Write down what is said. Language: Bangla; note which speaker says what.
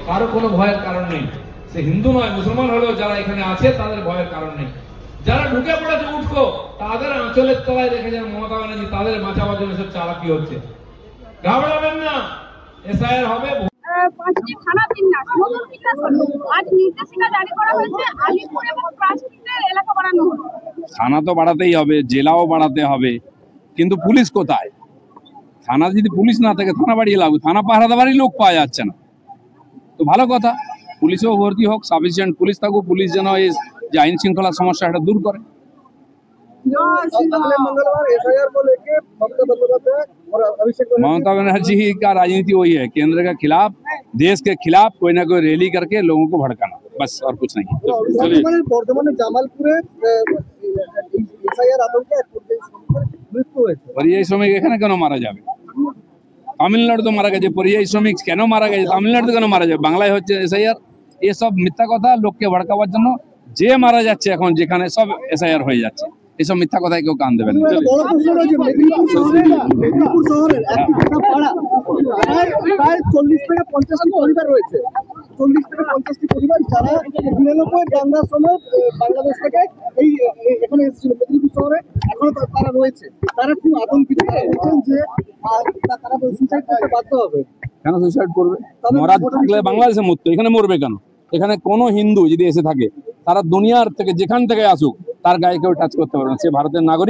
Speaker 1: কারো কোনো ভয়ের কারণ নেই। সে হিন্দু নয় মুসলমান হলেও যারা এখানে আছে তাদের ভয়ের কারণ নেই। যারা ঢুকে পড়েছে উঠকো তাদের আঁচলের তলায় রেখেছেন মমতা ব্যানার্জি, তাদের বাঁচাবার জন্য সব চালাকি হচ্ছে। ঘাবড়াবেন না, এসআইআর হবে।
Speaker 2: 5টি থানা বিন্যাস নতুন বিন্যাস হলো। আজ নির্দেশিকা জারি করা হয়েছে, আলিপুর এবং প্রাচীনের এলাকা বাড়ানো হলো।
Speaker 3: থানা তো বাড়াতেই হবে, জেলাও বাড়াতে হবে, কিন্তু পুলিশ কোথায়? থানা যদি পুলিশ না থাকে থানা বাড়িয়ে লাগবে, থানা পাহারা দেওয়ারই লোক পাওয়া যাচ্ছে না। তো ভালো কথা, পুলিশও ভর্তি হোক, সাফিসিয়েন্ট পুলিশ থাকুক, পুলিশ যেন এই যে আইন শৃঙ্খলা সমস্যা এটা দূর করে। ममता बनर्जी का राजनीति वही है, केंद्र के खिलाफ, देश के खिलाफ कोई ना कोई रैली करके लोगों को भड़काना, बस और कुछ नहीं। পরিযায়ী শ্রমিক এখানে কেন মারা যাবে? তামিলনাড়ু তো মারা গেছে। পরিযায়ী শ্রমিক কেন মারা গেছে? তামিলনাড়ু কেন মারা যাবে? বাংলায় হচ্ছে এসআইআর। এসব মিথ্যা কথা লোককে ভড়কাবার জন্য যে মারা যাচ্ছে এখন যেখানে সব এসআইআর হয়ে যাচ্ছে, এসব মিথ্যা কথায় কেউ কান দেবেন।
Speaker 4: প্রায় 40 থেকে 50টি পরিবার রয়েছে, 40 থেকে 50টি পরিবার যারা 99 দাঙ্গার সময় বাংলাদেশ থেকে এই এখানে এসেছিল মেদিনীপুর শহরে, এখনো তারা রয়েছে। তারা খুব আতঙ্কিত, বলছেন যে তারা সুইসাইড করতে বাধ্য হবে।
Speaker 3: কেন সুইসাইড করবে? মরা থাকলে বাংলাদেশে মরতো, এখানে মরবে কেন? এখানে কোনো হিন্দু যদি এসে থাকে তারা দুনিয়ার থেকে যেখান থেকে আসুক তার গায়ে কেউ টাচ করতে পারবে না, সে ভারতের নাগরিক।